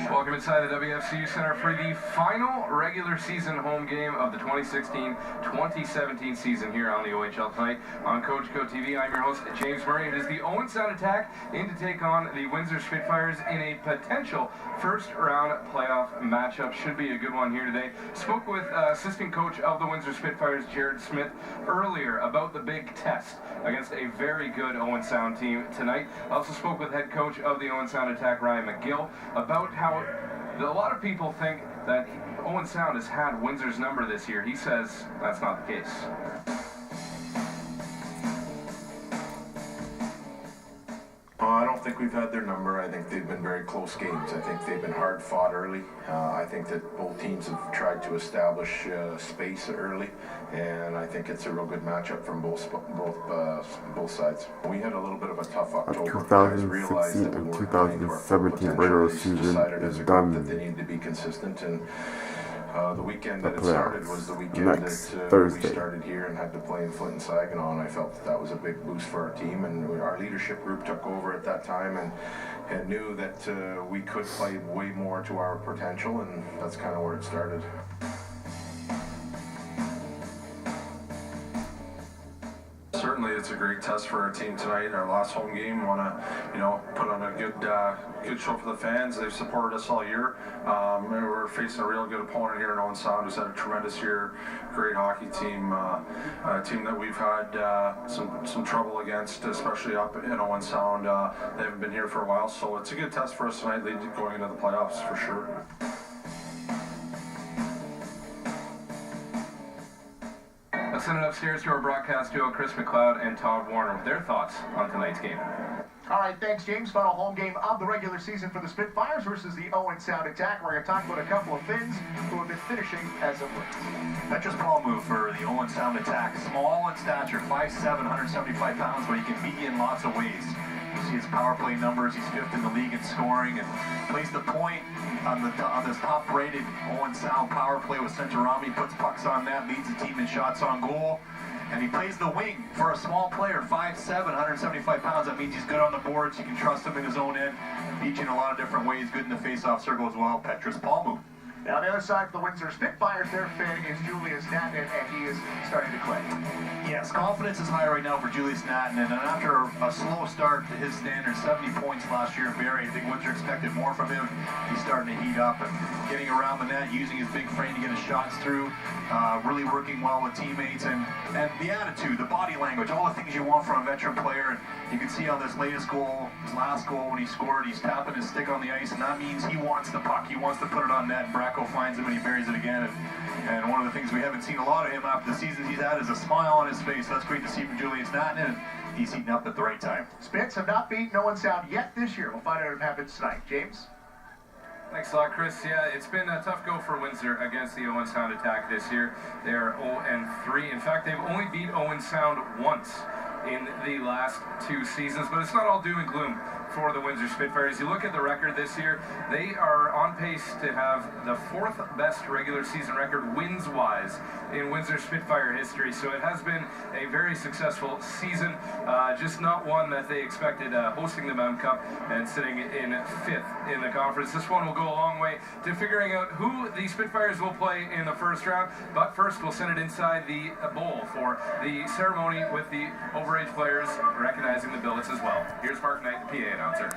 Welcome inside the WFCU Center for the final regular season home game of the 2016-2017 season here on the OHL tonight on Coach Co TV. I'm your host, James Murray. It is the Owen Sound Attack in to take on the Windsor Spitfires in a potential first-round playoff matchup. Should be a good one here today. Spoke with assistant coach of the Windsor Spitfires, Jared Smith, earlier about the big test against a very good Owen Sound team tonight. Also spoke with head coach of the Owen Sound Attack, Ryan McGill, about how a lot of people think that Owen Sound has had Windsor's number this year. He says that's not the case. I don't think we've had their number. I think they've been very close games. I think they've been hard fought early. I think that both teams have tried to establish space early, and I think it's a real good matchup from both sides. We had a little bit of a tough October. 2016 and 2017 regular season is done. That they need to be consistent, and the weekend that it started was the weekend that we started here and had to play in Flint and Saginaw, and I felt that was a big boost for our team, and our leadership group took over at that time and knew that we could play way more to our potential, and that's kind of where it started. Certainly, it's a great test for our team tonight. Our last home game, want to, put on a good show for the fans. They've supported us all year. We're facing a real good opponent here in Owen Sound, who's had a tremendous year. Great hockey team, a team that we've had some trouble against, especially up in Owen Sound. They haven't been here for a while, so it's a good test for us tonight, going into the playoffs for sure. Let's send it upstairs to our broadcast duo, Chris McLeod and Todd Warner, with their thoughts on tonight's game. All right, thanks, James. Final home game of the regular season for the Spitfires versus the Owen Sound Attack. We're going to talk about a couple of Finns who have been finishing as of late. Petrus Palmu for the Owen Sound Attack. Small in stature, 5'7", 175 pounds, but he can beat you in lots of ways. You see his power play numbers. He's fifth in the league in scoring and plays the point on this top-rated Owen Sound power play with Centurami. Puts pucks on net, leads the team in shots on goal. And he plays the wing for a small player, 5'7", 175 pounds. That means he's good on the boards. You can trust him in his own end. Beat you in a lot of different ways. Good in the face-off circle as well. Petrus Palmu. Now, on the other side for the Windsor Spitfires, their Finn is Julius Nattinen, and he is starting to click. Yes, confidence is high right now for Julius Nattinen, and after a slow start to his standard, 70 points last year in Barrie, I think Windsor expected more from him. He's starting to heat up and getting around the net, using his big frame to get his shots through, really working well with teammates, and the attitude, the body language, all the things you want from a veteran player. And you can see on this latest goal, his last goal when he scored, he's tapping his stick on the ice, and that means he wants the puck. He wants to put it on net, and Bracco finds him and he buries it again. And one of the things we haven't seen a lot of him after the seasons he's had is a smile on his face. That's great to see from Julius Nattinen, and he's heating up at the right time. Spits have not beaten Owen Sound yet this year. We'll find out if it happens tonight. James? Thanks a lot, Chris. Yeah, it's been a tough go for Windsor against the Owen Sound Attack this year. They are 0-3. In fact, they've only beat Owen Sound once in the last two seasons, but it's not all doom and gloom for the Windsor Spitfires. You look at the record this year, they are on pace to have the fourth best regular season record wins-wise in Windsor Spitfire history, so it has been a very successful season, just not one that they expected, hosting the Mountain Cup and sitting in fifth in the conference. This one will go a long way to figuring out who the Spitfires will play in the first round, but first we'll send it inside the bowl for the ceremony with the overage players recognizing the billets as well. Here's Mark Knight, the PA announcer.